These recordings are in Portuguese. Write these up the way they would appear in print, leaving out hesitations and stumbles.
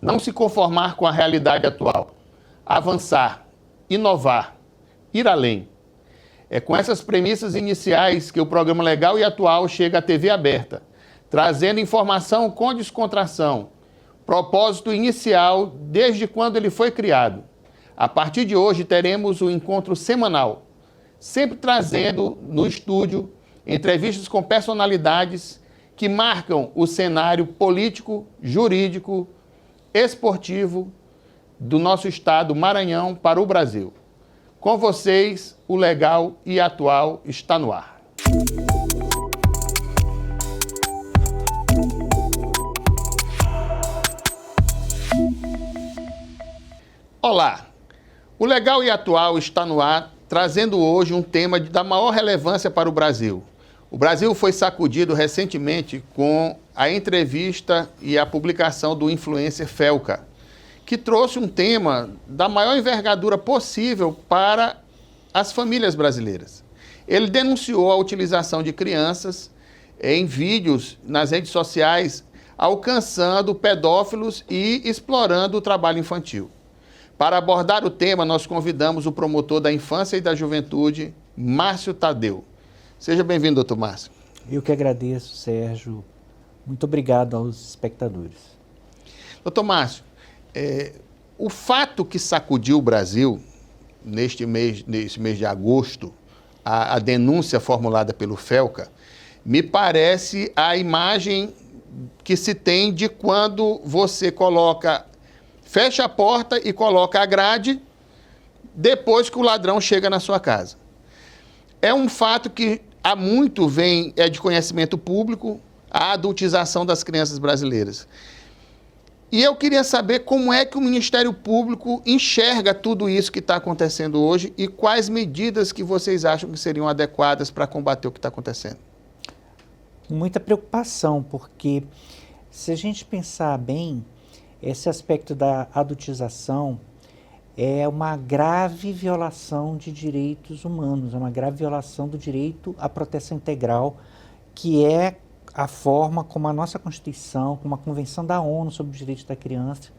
Não se conformar com a realidade atual. Avançar, inovar, ir além. É com essas premissas iniciais que o programa Legal e Atual chega à TV aberta, trazendo informação com descontração. Propósito inicial desde quando ele foi criado. A partir de hoje teremos um encontro semanal, sempre trazendo no estúdio entrevistas com personalidades que marcam o cenário político, jurídico, esportivo do nosso estado Maranhão para o Brasil. Com vocês, o Legal e Atual está no ar. Olá, o Legal e Atual está no ar, trazendo hoje um tema da maior relevância para o Brasil. O Brasil foi sacudido recentemente com a entrevista e a publicação do influencer Felca, que trouxe um tema da maior envergadura possível para as famílias brasileiras. Ele denunciou a utilização de crianças em vídeos nas redes sociais, alcançando pedófilos e explorando o trabalho infantil. Para abordar o tema, nós convidamos o promotor da Infância e da Juventude, Márcio Tadeu. Seja bem-vindo, doutor Márcio. Eu que agradeço, Sérgio. Muito obrigado aos espectadores. Doutor Márcio, o fato que sacudiu o Brasil neste mês de agosto, a denúncia formulada pelo Felca, me parece a imagem que se tem de quando você fecha a porta e coloca a grade depois que o ladrão chega na sua casa. É um fato que há muito é de conhecimento público a adultização das crianças brasileiras. E eu queria saber como é que o Ministério Público enxerga tudo isso que está acontecendo hoje e quais medidas que vocês acham que seriam adequadas para combater o que está acontecendo. Muita preocupação, porque se a gente pensar bem, esse aspecto da adultização é uma grave violação de direitos humanos, é uma grave violação do direito à proteção integral, que é a forma como a nossa Constituição, como a Convenção da ONU sobre os Direitos da Criança,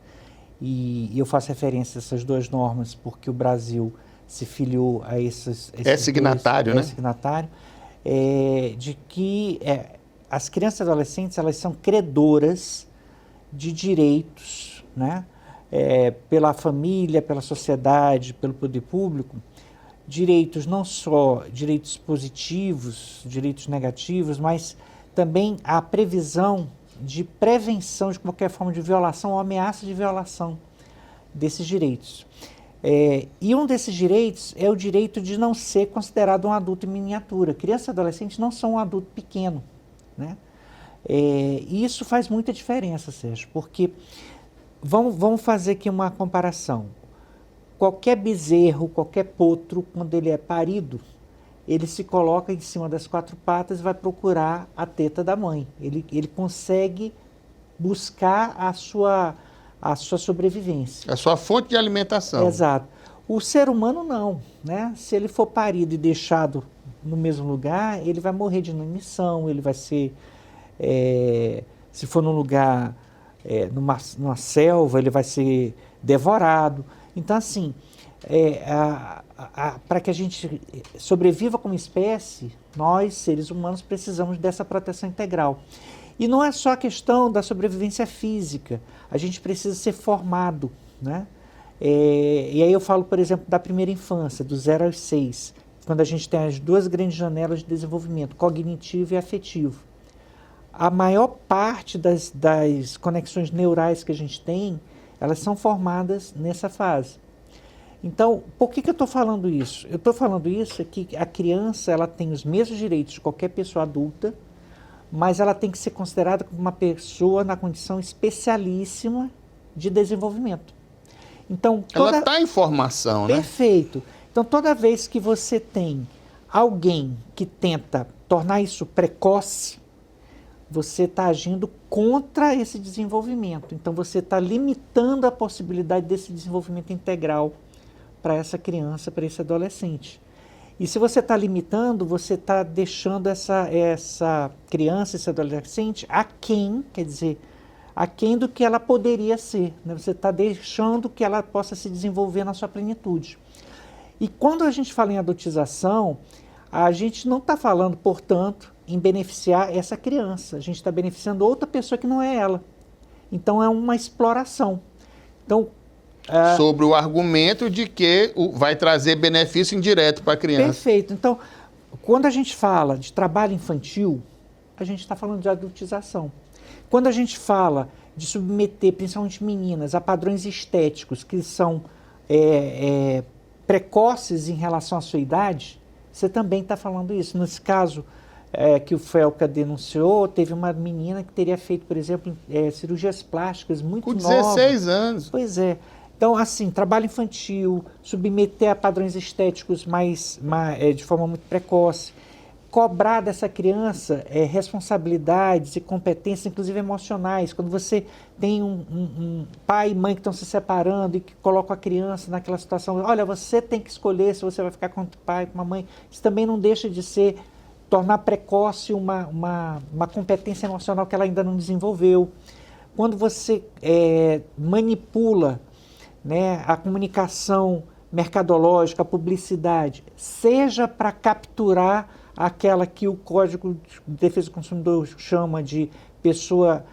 e eu faço referência a essas duas normas porque o Brasil se filiou a esses signatário, né? É signatário, de que as crianças e adolescentes, elas são credoras de direitos, né? Pela família, pela sociedade, pelo poder público, direitos não só direitos positivos, direitos negativos, mas também a previsão de prevenção de qualquer forma de violação ou ameaça de violação desses direitos. E um desses direitos é o direito de não ser considerado um adulto em miniatura. Crianças e adolescentes não são um adulto pequeno, né? E isso faz muita diferença, Sérgio, porque vamos fazer aqui uma comparação. Qualquer bezerro, qualquer potro, quando ele é parido, ele se coloca em cima das quatro patas e vai procurar a teta da mãe. Ele consegue buscar a sua sobrevivência. A sua fonte de alimentação. Exato. O ser humano não, né? Se ele for parido e deixado no mesmo lugar, ele vai morrer de inanição, ele vai ser, se for num lugar, numa selva, ele vai ser devorado. Então, assim, para que a gente sobreviva como espécie, nós, seres humanos, precisamos dessa proteção integral. E não é só a questão da sobrevivência física, a gente precisa ser formado, né? E aí eu falo, por exemplo, da primeira infância, do 0 aos 6, quando a gente tem as duas grandes janelas de desenvolvimento, cognitivo e afetivo. A maior parte das conexões neurais que a gente tem, elas são formadas nessa fase. Então, por que eu estou falando isso? Eu estou falando isso que a criança ela tem os mesmos direitos de qualquer pessoa adulta, mas ela tem que ser considerada como uma pessoa na condição especialíssima de desenvolvimento. Então, ela está em formação, né? Perfeito. Então, toda vez que você tem alguém que tenta tornar isso precoce, você está agindo contra esse desenvolvimento. Então, você está limitando a possibilidade desse desenvolvimento integral para essa criança, para esse adolescente. E se você está limitando, você está deixando essa criança, esse adolescente aquém, quer dizer, aquém do que ela poderia ser, né? Você está deixando que ela possa se desenvolver na sua plenitude. E quando a gente fala em adultização, a gente não está falando, portanto, em beneficiar essa criança. A gente está beneficiando outra pessoa que não é ela. Então, é uma exploração. Então, sobre o argumento de que vai trazer benefício indireto para a criança. Perfeito. Então, quando a gente fala de trabalho infantil, a gente está falando de adultização. Quando a gente fala de submeter, principalmente meninas, a padrões estéticos que são precoces em relação à sua idade, você também está falando isso. Nesse caso que o Felca denunciou, teve uma menina que teria feito, por exemplo, cirurgias plásticas muito novas. Com 16 anos. Pois é. Então, assim, trabalho infantil, submeter a padrões estéticos de forma muito precoce, cobrar dessa criança responsabilidades e competências, inclusive emocionais. Quando você tem um pai e mãe que estão se separando e que colocam a criança naquela situação, olha, você tem que escolher se você vai ficar com o pai, com a mãe. Isso também não deixa de tornar precoce uma competência emocional que ela ainda não desenvolveu. Quando você manipula, né, a comunicação mercadológica, a publicidade, seja para capturar aquela que o Código de Defesa do Consumidor chama de pessoa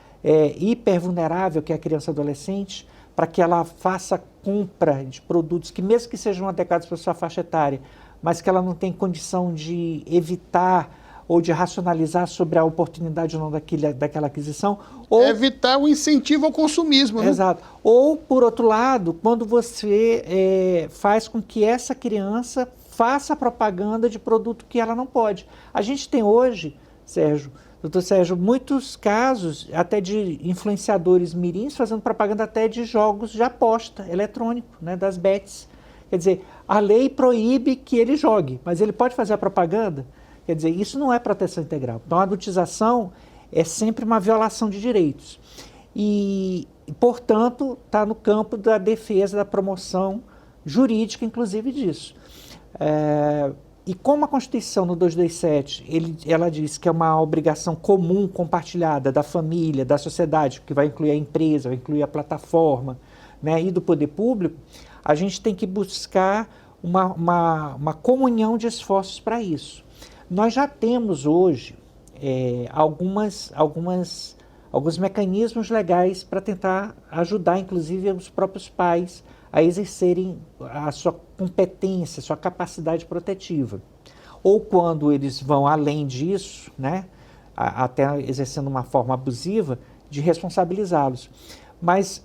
hipervulnerável, que é a criança e adolescente, para que ela faça compra de produtos que, mesmo que sejam adequados para a sua faixa etária, mas que ela não tem condição de evitar ou de racionalizar sobre a oportunidade ou não daquela aquisição. Ou evitar o incentivo ao consumismo. Né? Exato. Ou, por outro lado, quando você faz com que essa criança faça propaganda de produto que ela não pode. A gente tem hoje, doutor Sérgio, muitos casos até de influenciadores mirins fazendo propaganda até de jogos de aposta eletrônico, né, das bets. Quer dizer, a lei proíbe que ele jogue, mas ele pode fazer a propaganda? Quer dizer, isso não é proteção integral. Então, a adultização é sempre uma violação de direitos. E portanto, está no campo da defesa, da promoção jurídica, inclusive, disso. E como a Constituição, no 227, ela diz que é uma obrigação comum, compartilhada da família, da sociedade, que vai incluir a empresa, vai incluir a plataforma, né, e do poder público, a gente tem que buscar uma comunhão de esforços para isso. Nós já temos hoje alguns mecanismos legais para tentar ajudar, inclusive, os próprios pais a exercerem a sua competência, a sua capacidade protetiva. Ou quando eles vão além disso, né, até exercendo uma forma abusiva, de responsabilizá-los. Mas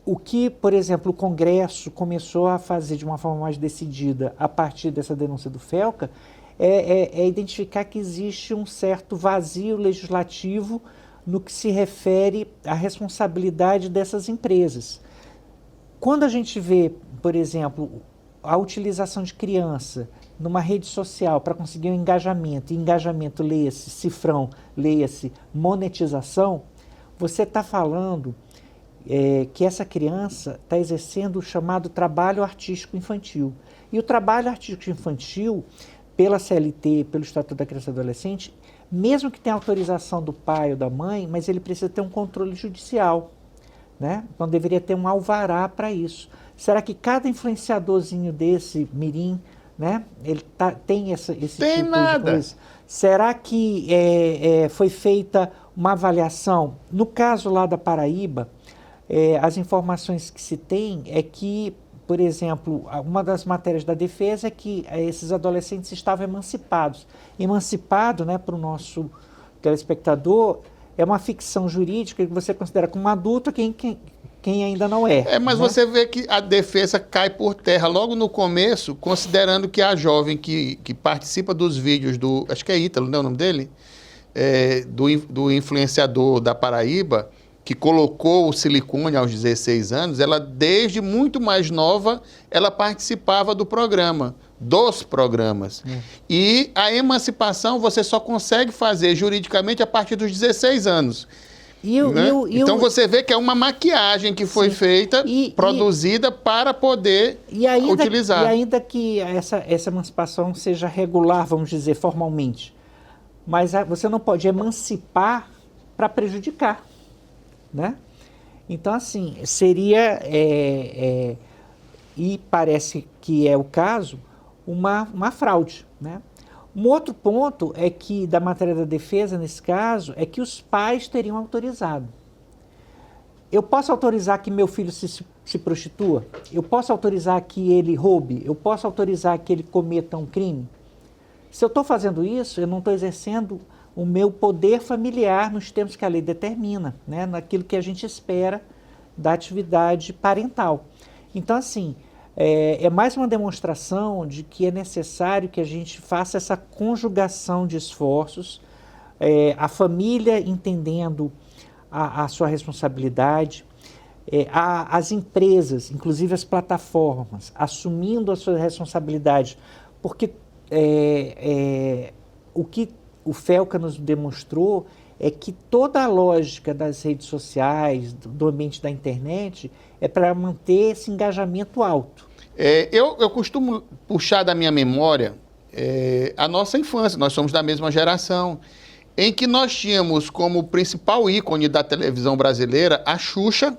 o que, por exemplo, o Congresso começou a fazer de uma forma mais decidida a partir dessa denúncia do Felca é identificar que existe um certo vazio legislativo no que se refere à responsabilidade dessas empresas. Quando a gente vê, por exemplo, a utilização de criança numa rede social para conseguir um engajamento, e engajamento, leia-se cifrão, leia-se monetização, você está falando que essa criança está exercendo o chamado trabalho artístico infantil. E o trabalho artístico infantil, pela CLT, pelo Estatuto da Criança e do Adolescente, mesmo que tenha autorização do pai ou da mãe, mas ele precisa ter um controle judicial, né? Então deveria ter um alvará para isso. Será que cada influenciadorzinho desse mirim, né, ele tem esse tem tipo nada. de coisa? Será que foi feita uma avaliação? No caso lá da Paraíba, as informações que se tem é que, por exemplo, uma das matérias da defesa é que esses adolescentes estavam emancipados. Emancipado, né, para o nosso telespectador, é uma ficção jurídica que você considera como adulto quem ainda não é. Mas né? Você vê que a defesa cai por terra logo no começo, considerando que a jovem que participa dos vídeos do, acho que é Ítalo, não é o nome dele? Do influenciador da Paraíba, que colocou o silicone aos 16 anos, ela desde muito mais nova, ela participava dos programas. E a emancipação você só consegue fazer juridicamente a partir dos 16 anos. Então você vê que é uma maquiagem que foi feita, produzida para poder utilizar. E ainda que essa emancipação seja regular, vamos dizer, formalmente, mas você não pode emancipar para prejudicar. né? Então, assim, seria, e parece que é o caso, uma fraude, né? Um outro ponto é que, da matéria da defesa, nesse caso, é que os pais teriam autorizado. Eu posso autorizar que meu filho se prostitua? Eu posso autorizar que ele roube? Eu posso autorizar que ele cometa um crime? Se eu estou fazendo isso, eu não estou exercendo o meu poder familiar nos termos que a lei determina, né? Naquilo que a gente espera da atividade parental. Então, assim, é mais uma demonstração de que é necessário que a gente faça essa conjugação de esforços, a família entendendo a sua responsabilidade, as empresas, inclusive as plataformas, assumindo a sua responsabilidade, porque o que o Felca nos demonstrou é que toda a lógica das redes sociais, do ambiente da internet, é para manter esse engajamento alto. Eu costumo puxar da minha memória a nossa infância, nós somos da mesma geração, em que nós tínhamos como principal ícone da televisão brasileira a Xuxa,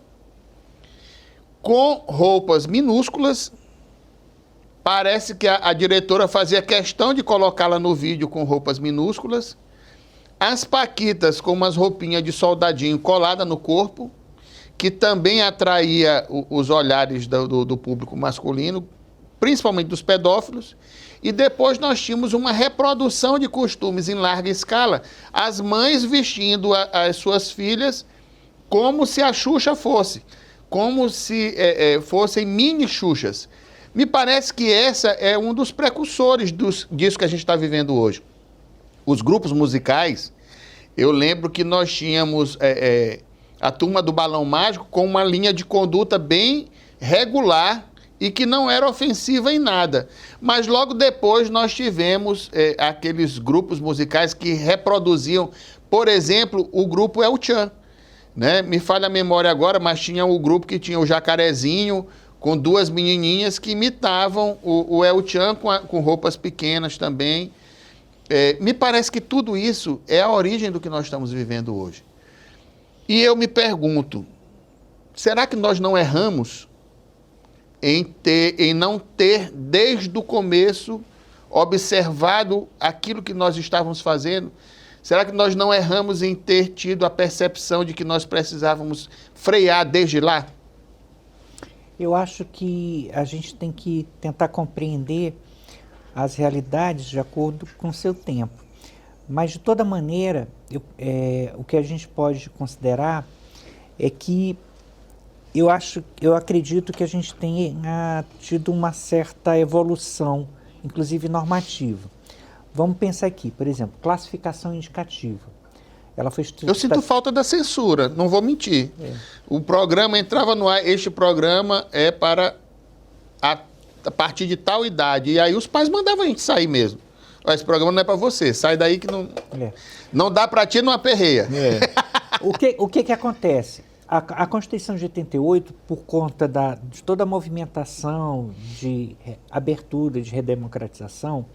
com roupas minúsculas. Parece que a diretora fazia questão de colocá-la no vídeo com roupas minúsculas. As Paquitas com umas roupinhas de soldadinho colada no corpo, que também atraía os olhares do público masculino, principalmente dos pedófilos. E depois nós tínhamos uma reprodução de costumes em larga escala, as mães vestindo as suas filhas como se a Xuxa fosse, como se fossem mini Xuxas. Me parece que essa é um dos precursores disso que a gente está vivendo hoje. Os grupos musicais, eu lembro que nós tínhamos a Turma do Balão Mágico com uma linha de conduta bem regular e que não era ofensiva em nada. Mas logo depois nós tivemos aqueles grupos musicais que reproduziam, por exemplo, o grupo El Chan, né? Me falha a memória agora, mas tinha o grupo que tinha o Jacarezinho, com duas menininhas que imitavam o El Chan com roupas pequenas também. Me parece que tudo isso é a origem do que nós estamos vivendo hoje. E eu me pergunto, será que nós não erramos em não ter, desde o começo, observado aquilo que nós estávamos fazendo? Será que nós não erramos em ter tido a percepção de que nós precisávamos frear desde lá? Eu acho que a gente tem que tentar compreender as realidades de acordo com o seu tempo. Mas, de toda maneira, o que a gente pode considerar é que eu acredito que a gente tenha tido uma certa evolução, inclusive normativa. Vamos pensar aqui, por exemplo, classificação indicativa. Ela foi Eu sinto falta da censura, não vou mentir. O programa entrava no ar, este programa é para a partir de tal idade. E aí os pais mandavam a gente sair mesmo. Esse programa não é para você, sai daí que não dá para ti, não aperreia. O que acontece? A Constituição de 88, por conta de toda a movimentação de abertura, de redemocratização,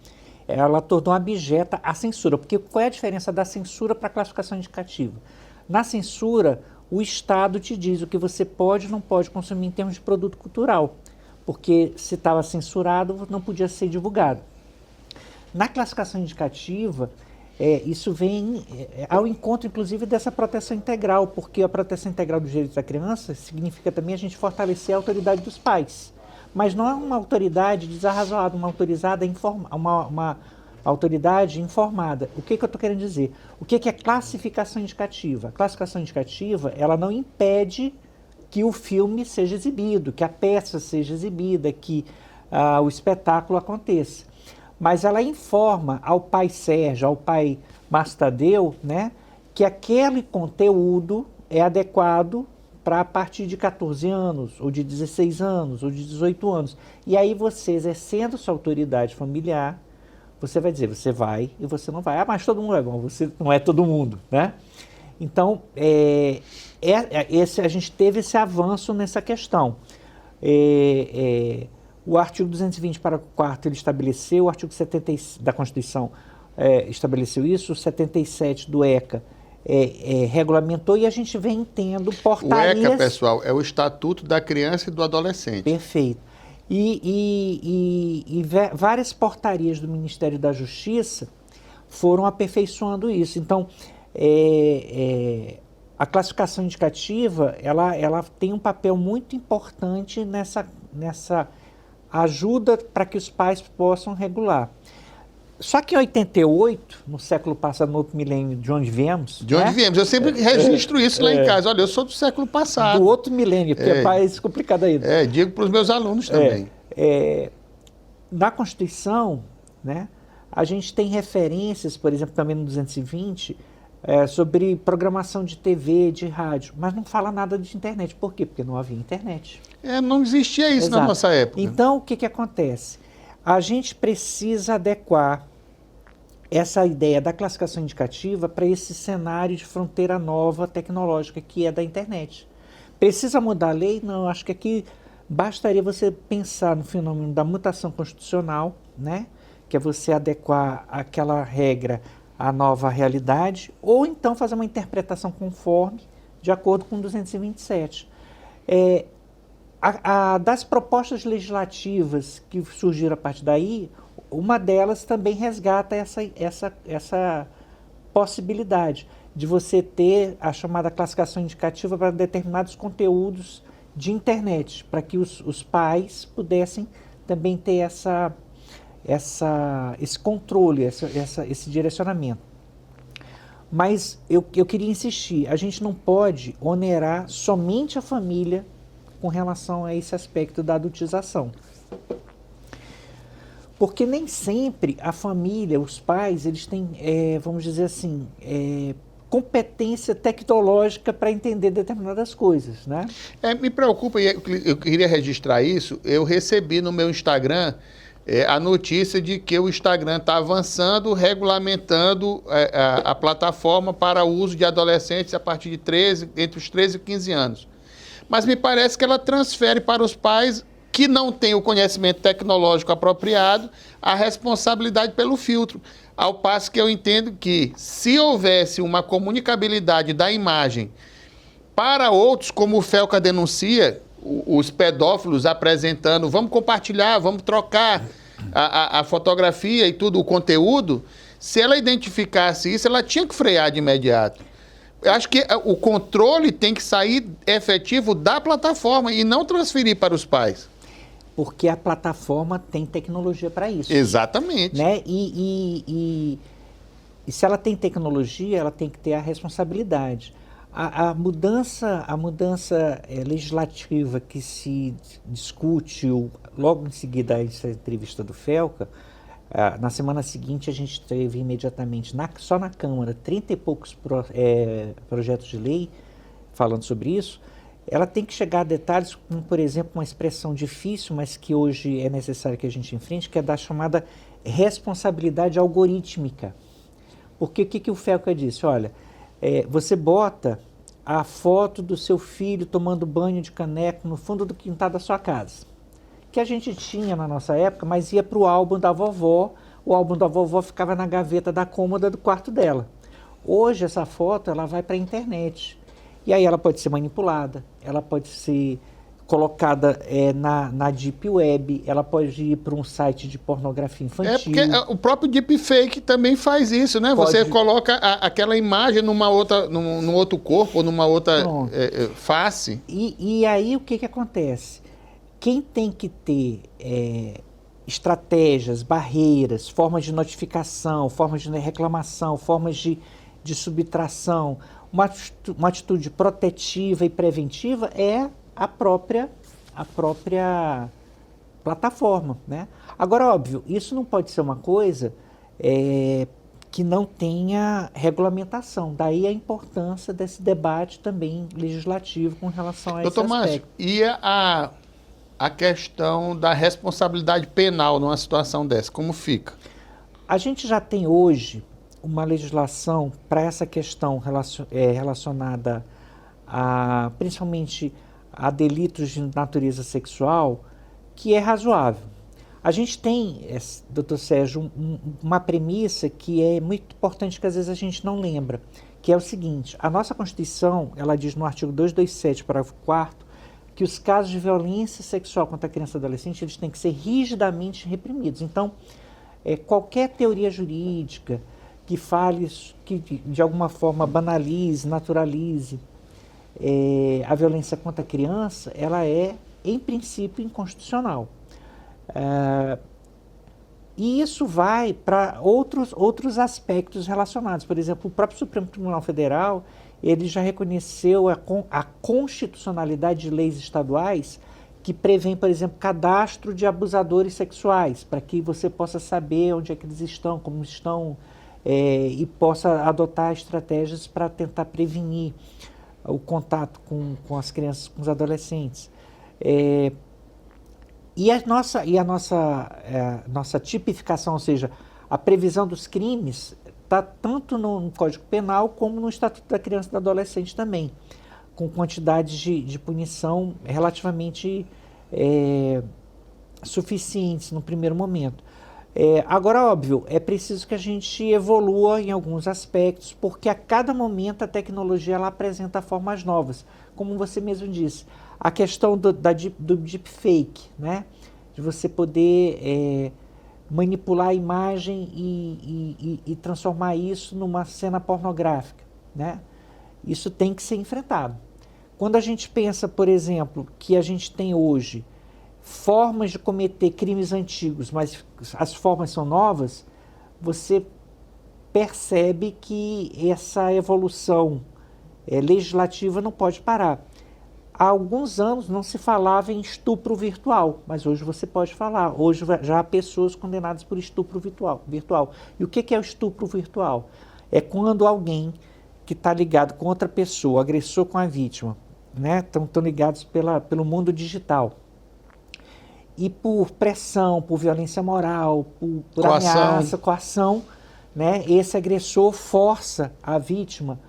ela tornou abjeta a censura. Porque qual é a diferença da censura para a classificação indicativa? Na censura, o Estado te diz o que você pode e não pode consumir em termos de produto cultural, porque se estava censurado, não podia ser divulgado. Na classificação indicativa, isso vem ao encontro, inclusive, dessa proteção integral, porque a proteção integral dos direitos da criança significa também a gente fortalecer a autoridade dos pais. Mas não é uma autoridade desarrazoada, uma autoridade informada. O que eu estou querendo dizer? O que é classificação indicativa? A classificação indicativa, ela não impede que o filme seja exibido, que a peça seja exibida, que o espetáculo aconteça. Mas ela informa ao pai Sérgio, ao pai Márcio Tadeu, né, que aquele conteúdo é adequado para a partir de 14 anos, ou de 16 anos, ou de 18 anos. E aí você, exercendo sua autoridade familiar, você vai dizer, você vai e você não vai. Ah, mas todo mundo é bom, você não é todo mundo, né? Então, a gente teve esse avanço nessa questão. O artigo 220, parágrafo 4º, ele estabeleceu, o artigo 70 da Constituição estabeleceu isso, o 77 do ECA regulamentou e a gente vem tendo O portarias... ECA, pessoal, é o Estatuto da Criança e do Adolescente. Perfeito. Várias portarias do Ministério da Justiça foram aperfeiçoando isso. Então, a classificação indicativa, ela tem um papel muito importante nessa ajuda para que os pais possam regular. Só que em 88, no século passado, no outro milênio, de onde viemos... De onde né? viemos? Eu sempre registro isso lá em casa. Olha, eu sou do século passado. Do outro milênio, porque é mais complicado ainda. Digo para os meus alunos também. Na Constituição, né, a gente tem referências, por exemplo, também no 220, sobre programação de TV, de rádio, mas não fala nada de internet. Por quê? Porque não havia internet. Não existia isso na nossa época. Então, o que acontece? A gente precisa adequar essa ideia da classificação indicativa para esse cenário de fronteira nova tecnológica que é da internet. Precisa mudar a lei? Não, acho que aqui bastaria você pensar no fenômeno da mutação constitucional, né? Que é você adequar aquela regra à nova realidade, ou então fazer uma interpretação conforme, de acordo com 227. Das propostas legislativas que surgiram a partir daí, uma delas também resgata essa possibilidade de você ter a chamada classificação indicativa para determinados conteúdos de internet, para que os pais pudessem também ter esse controle, esse direcionamento. Mas eu queria insistir, a gente não pode onerar somente a família com relação a esse aspecto da adultização. Porque nem sempre a família, os pais, eles têm, vamos dizer assim, competência tecnológica para entender determinadas coisas, né? Me preocupa, e eu queria registrar isso, eu recebi no meu Instagram a notícia de que o Instagram está avançando, regulamentando a plataforma para o uso de adolescentes a partir de entre os 13 e 15 anos. Mas me parece que ela transfere para os pais que não têm o conhecimento tecnológico apropriado a responsabilidade pelo filtro. Ao passo que eu entendo que, se houvesse uma comunicabilidade da imagem para outros, como o Felca denuncia, os pedófilos apresentando, vamos compartilhar, vamos trocar a fotografia e tudo, o conteúdo, se ela identificasse isso, ela tinha que frear de imediato. Eu acho que o controle tem que sair efetivo da plataforma e não transferir para os pais. Porque a plataforma tem tecnologia para isso. Exatamente. Né? E se ela tem tecnologia, ela tem que ter a responsabilidade. A mudança legislativa que se discute logo em seguida a essa entrevista do Felca, na semana seguinte a gente teve imediatamente, só na Câmara, 30 e poucos projetos de lei falando sobre isso. Ela tem que chegar a detalhes, como, por exemplo, uma expressão difícil, mas que hoje é necessário que a gente enfrente, que é da chamada responsabilidade algorítmica. Porque o que o Felca disse? Olha, você bota a foto do seu filho tomando banho de caneco no fundo do quintal da sua casa, que a gente tinha na nossa época, mas ia para o álbum da vovó, o álbum da vovó ficava na gaveta da cômoda do quarto dela. Hoje essa foto ela vai para a internet. E aí ela pode ser manipulada, ela pode ser colocada na Deep Web, ela pode ir para um site de pornografia infantil. Porque o próprio Deepfake também faz isso, né? Você coloca aquela imagem num outro corpo, ou numa outra face. E aí o que acontece? Quem tem que ter estratégias, barreiras, formas de notificação, formas de reclamação, formas de subtração, uma atitude protetiva e preventiva é a própria plataforma, né? Agora, óbvio, isso não pode ser uma coisa que não tenha regulamentação. Daí a importância desse debate também legislativo com relação a esse aspecto. Doutor Márcio, e a questão da responsabilidade penal numa situação dessa, como fica? A gente já tem hoje uma legislação para essa questão relacionada principalmente a delitos de natureza sexual, que é razoável. A gente tem, doutor Sérgio, uma premissa que é muito importante, que às vezes a gente não lembra, que é o seguinte: a nossa Constituição, ela diz no artigo 227, parágrafo 4º, que os casos de violência sexual contra a criança e adolescente, eles têm que ser rigidamente reprimidos. Então, qualquer teoria jurídica que fale, que de alguma forma banalize, naturalize a violência contra a criança, ela é, em princípio, inconstitucional. E isso vai para outros aspectos relacionados. Por exemplo, o próprio Supremo Tribunal Federal, ele já reconheceu a constitucionalidade de leis estaduais que prevêem, por exemplo, cadastro de abusadores sexuais, para que você possa saber onde é que eles estão, como estão, e possa adotar estratégias para tentar prevenir o contato com as crianças, com os adolescentes. E a nossa tipificação, ou seja, a previsão dos crimes, está tanto no Código Penal como no Estatuto da Criança e do Adolescente também, com quantidades de punição relativamente suficientes no primeiro momento. Agora, óbvio, é preciso que a gente evolua em alguns aspectos, porque a cada momento a tecnologia ela apresenta formas novas. Como você mesmo disse, a questão do deepfake, né? De você poder manipular a imagem e transformar isso numa cena pornográfica, né? Isso tem que ser enfrentado. Quando a gente pensa, por exemplo, que a gente tem hoje formas de cometer crimes antigos, mas as formas são novas, você percebe que essa evolução legislativa não pode parar. Há alguns anos não se falava em estupro virtual, mas hoje você pode falar. Hoje já há pessoas condenadas por estupro virtual. E o que é o estupro virtual? É quando alguém que está ligado com outra pessoa, agressor com a vítima, né, estão ligados pelo mundo digital. E por pressão, por violência moral, por ameaça, coação, né, esse agressor força a vítima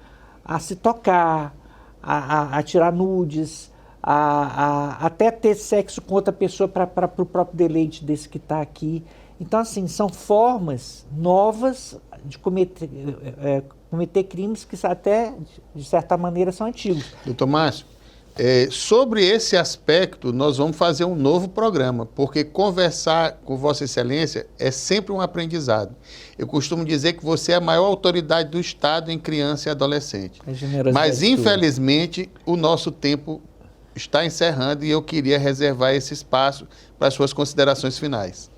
a se tocar, a tirar nudes, até ter sexo com outra pessoa para o próprio deleite desse que está aqui. Então, assim, são formas novas de cometer crimes que até, de certa maneira, são antigos. Doutor Márcio, sobre esse aspecto, nós vamos fazer um novo programa, porque conversar com Vossa Excelência é sempre um aprendizado. Eu costumo dizer que você é a maior autoridade do Estado em criança e adolescente. Mas, infelizmente, o nosso tempo está encerrando e eu queria reservar esse espaço para as suas considerações finais.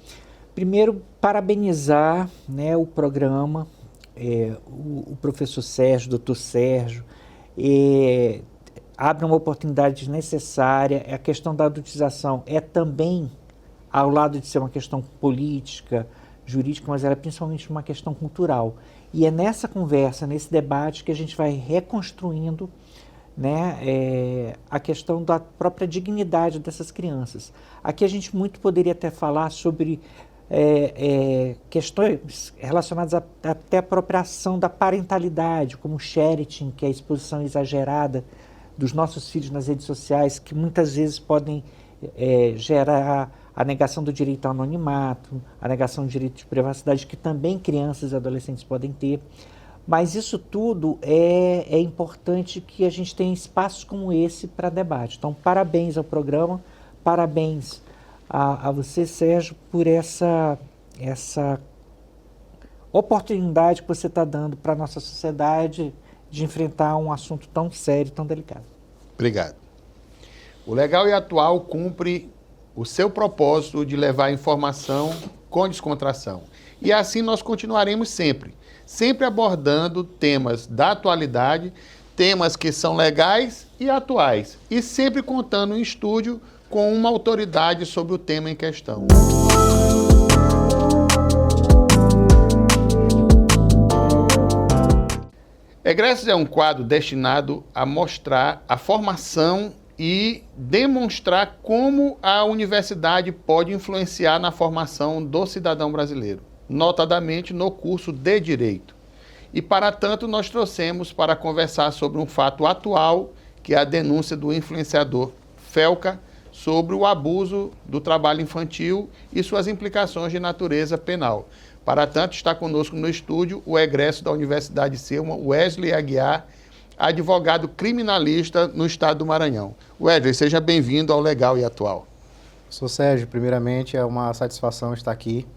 Primeiro, parabenizar, né, o programa, o professor Sérgio, doutor Sérgio, abre uma oportunidade necessária. A questão da adultização é também, ao lado de ser uma questão política, jurídica, mas ela é principalmente uma questão cultural. E é nessa conversa, nesse debate, que a gente vai reconstruindo, né, a questão da própria dignidade dessas crianças. Aqui a gente muito poderia até falar sobre questões relacionadas até a própria ação da parentalidade, como o sharing, que é a exposição exagerada dos nossos filhos nas redes sociais, que muitas vezes podem gerar a negação do direito ao anonimato, a negação do direito de privacidade, que também crianças e adolescentes podem ter. Mas isso tudo é importante que a gente tenha espaços como esse para debate. Então, parabéns ao programa, parabéns a você, Sérgio, por essa oportunidade que você está dando para a nossa sociedade de enfrentar um assunto tão sério, tão delicado. Obrigado. O Legal e Atual cumpre o seu propósito de levar informação com descontração. E assim nós continuaremos sempre abordando temas da atualidade, temas que são legais e atuais, e sempre contando em estúdio com uma autoridade sobre o tema em questão. Egressos é um quadro destinado a mostrar a formação e demonstrar como a universidade pode influenciar na formação do cidadão brasileiro, notadamente no curso de Direito. E, para tanto, nós trouxemos para conversar sobre um fato atual, que é a denúncia do influenciador Felca sobre o abuso do trabalho infantil e suas implicações de natureza penal. Para tanto, está conosco no estúdio o egresso da Universidade Selma, Wesley Aguiar, advogado criminalista no estado do Maranhão. Wesley, seja bem-vindo ao Legal e Atual. Sou Sérgio, primeiramente é uma satisfação estar aqui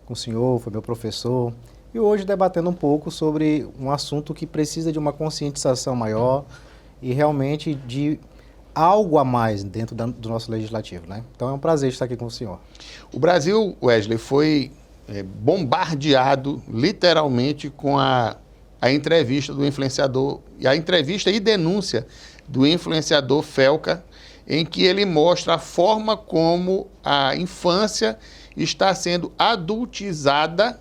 com o senhor, foi meu professor, e hoje debatendo um pouco sobre um assunto que precisa de uma conscientização maior e realmente de algo a mais dentro do nosso legislativo, né? Então é um prazer estar aqui com o senhor. O Brasil, Wesley, foi bombardeado literalmente com a entrevista do influenciador, a entrevista e denúncia do influenciador Felca, em que ele mostra a forma como a infância está sendo adultizada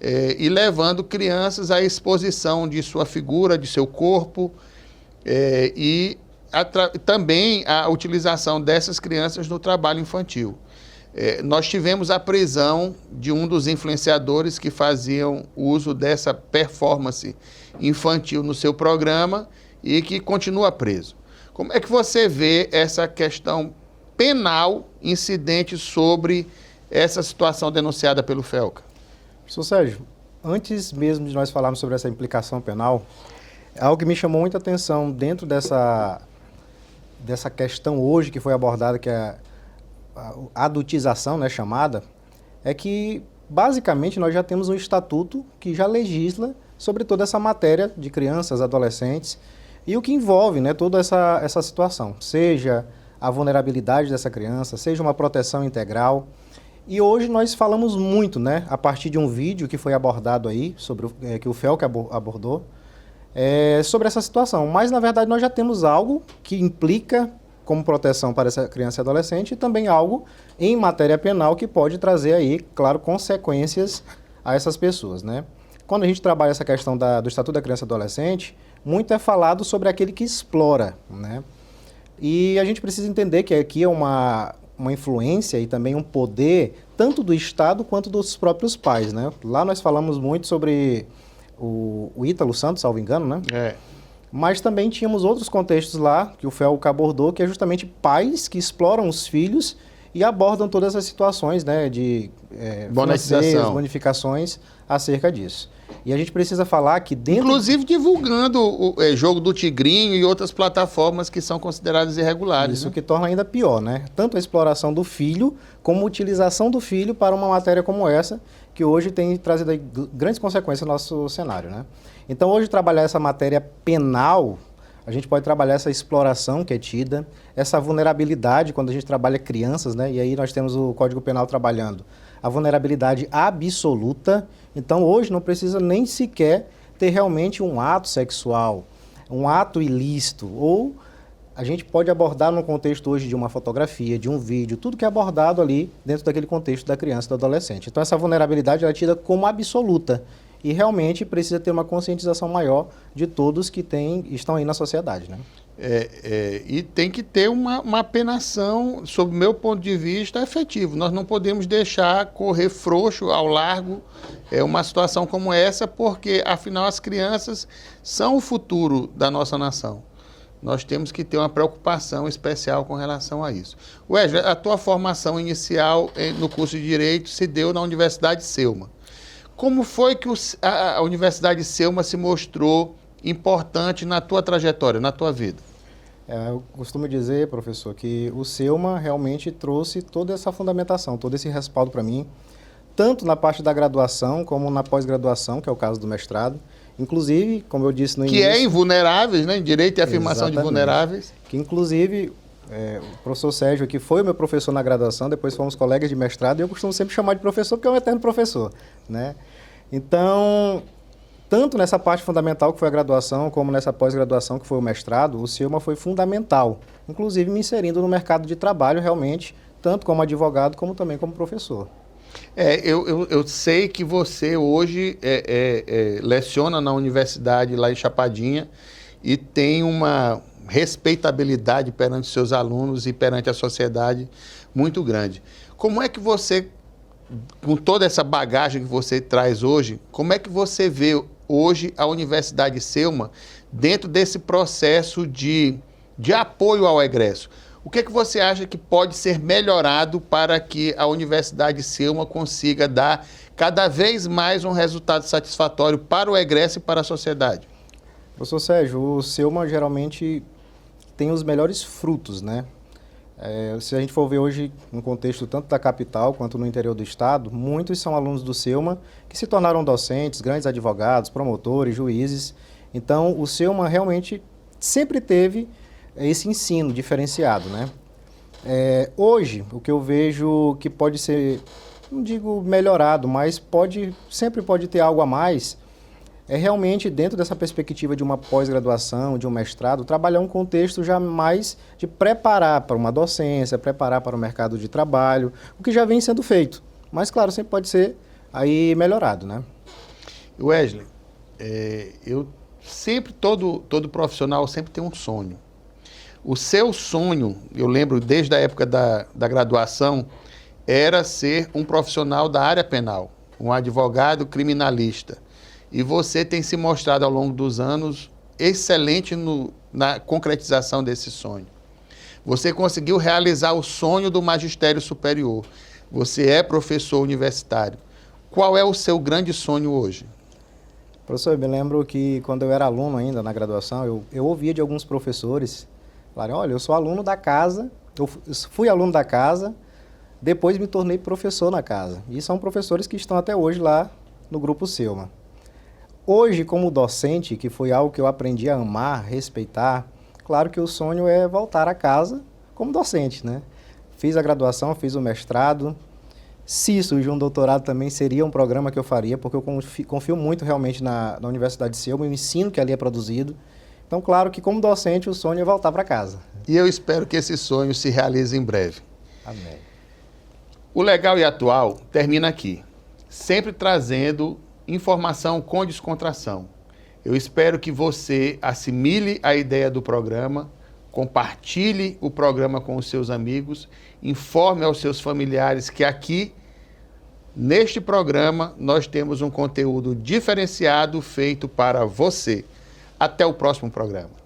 e levando crianças à exposição de sua figura, de seu corpo, e também a utilização dessas crianças no trabalho infantil. Nós tivemos a prisão de um dos influenciadores que faziam uso dessa performance infantil no seu programa e que continua preso. Como é que você vê essa questão penal incidente sobre essa situação denunciada pelo Felca? Professor Sérgio, antes mesmo de nós falarmos sobre essa implicação penal, algo que me chamou muita atenção dentro dessa questão hoje que foi abordada, que é a adultização, né, chamada, é que basicamente nós já temos um estatuto que já legisla sobre toda essa matéria de crianças, adolescentes, e o que envolve, né, toda essa situação, seja a vulnerabilidade dessa criança, seja uma proteção integral. E hoje nós falamos muito, né, a partir de um vídeo que foi abordado aí, sobre que o Felca abordou, sobre essa situação. Mas, na verdade, nós já temos algo que implica como proteção para essa criança e adolescente e também algo em matéria penal que pode trazer aí, claro, consequências a essas pessoas, né? Quando a gente trabalha essa questão do Estatuto da Criança e Adolescente, muito é falado sobre aquele que explora, né? E a gente precisa entender que aqui é uma influência e também um poder tanto do Estado quanto dos próprios pais, né? Lá nós falamos muito sobre o Ítalo Santos, salvo engano, né? Mas também tínhamos outros contextos lá, que o Felca abordou, que é justamente pais que exploram os filhos e abordam todas as situações, né, de bonificações acerca disso. E a gente precisa falar que dentro... Inclusive divulgando o jogo do Tigrinho e outras plataformas que são consideradas irregulares. Isso, né? Que torna ainda pior, né? Tanto a exploração do filho, como a utilização do filho para uma matéria como essa, que hoje tem trazido aí grandes consequências no nosso cenário, né? Então, hoje, trabalhar essa matéria penal, a gente pode trabalhar essa exploração que é tida, essa vulnerabilidade, quando a gente trabalha crianças, né? E aí nós temos o Código Penal trabalhando a vulnerabilidade absoluta. Então, hoje, não precisa nem sequer ter realmente um ato sexual, um ato ilícito, ou a gente pode abordar no contexto hoje de uma fotografia, de um vídeo, tudo que é abordado ali dentro daquele contexto da criança e do adolescente. Então, essa vulnerabilidade ela é tida como absoluta. E realmente precisa ter uma conscientização maior de todos que estão aí na sociedade, né? E tem que ter uma penação, sob o meu ponto de vista, efetivo. Nós não podemos deixar correr frouxo ao largo uma situação como essa, porque, afinal, as crianças são o futuro da nossa nação. Nós temos que ter uma preocupação especial com relação a isso. Wesley, a tua formação inicial no curso de Direito se deu na Universidade Selma. Como foi que a Universidade Selma se mostrou importante na tua trajetória, na tua vida? Eu costumo dizer, professor, que o Selma realmente trouxe toda essa fundamentação, todo esse respaldo para mim, tanto na parte da graduação como na pós-graduação, que é o caso do mestrado. Inclusive, como eu disse no início... Que é em vulneráveis, né? Direito e afirmação de vulneráveis. Que, inclusive, o professor Sérgio aqui foi o meu professor na graduação, depois fomos colegas de mestrado, e eu costumo sempre chamar de professor, porque é um eterno professor, né? Então, tanto nessa parte fundamental que foi a graduação, como nessa pós-graduação que foi o mestrado, o Selma foi fundamental, inclusive me inserindo no mercado de trabalho realmente, tanto como advogado, como também como professor. Eu sei que você hoje leciona na universidade lá em Chapadinha e tem uma respeitabilidade perante seus alunos e perante a sociedade muito grande. Como é que você, com toda essa bagagem que você traz hoje, como é que você vê hoje a Universidade Selma dentro desse processo de apoio ao egresso? O que é que você acha que pode ser melhorado para que a Universidade Selma consiga dar cada vez mais um resultado satisfatório para o egresso e para a sociedade? Professor Sérgio, o Selma geralmente tem os melhores frutos, né? Se a gente for ver hoje no contexto tanto da capital quanto no interior do estado, muitos são alunos do Selma que se tornaram docentes, grandes advogados, promotores, juízes. Então, o Selma realmente sempre teve esse ensino diferenciado, né? Hoje, o que eu vejo que pode ser, não digo melhorado, mas sempre pode ter algo a mais, é realmente, dentro dessa perspectiva de uma pós-graduação, de um mestrado, trabalhar um contexto já mais de preparar para uma docência, preparar para o mercado de trabalho, o que já vem sendo feito. Mas, claro, sempre pode ser aí melhorado, né? Wesley, todo profissional sempre tem um sonho. O seu sonho, eu lembro desde a época da graduação, era ser um profissional da área penal, um advogado criminalista. E você tem se mostrado ao longo dos anos excelente na concretização desse sonho. Você conseguiu realizar o sonho do magistério superior. Você é professor universitário. Qual é o seu grande sonho hoje? Professor, eu me lembro que quando eu era aluno ainda na graduação, eu ouvia de alguns professores falarem, olha, eu sou aluno da casa, eu fui aluno da casa, depois me tornei professor na casa. E são professores que estão até hoje lá no Grupo Selma. Hoje, como docente, que foi algo que eu aprendi a amar, respeitar, claro que o sonho é voltar a casa como docente, né? Fiz a graduação, fiz o mestrado. Se surgir um doutorado também seria um programa que eu faria, porque eu confio muito realmente na Universidade de Selma, o ensino que ali é produzido. Então, claro que como docente o sonho é voltar para casa. E eu espero que esse sonho se realize em breve. Amém. O Legal e Atual termina aqui, sempre trazendo informação com descontração. Eu espero que você assimile a ideia do programa, compartilhe o programa com os seus amigos, informe aos seus familiares que aqui, neste programa, nós temos um conteúdo diferenciado feito para você. Até o próximo programa.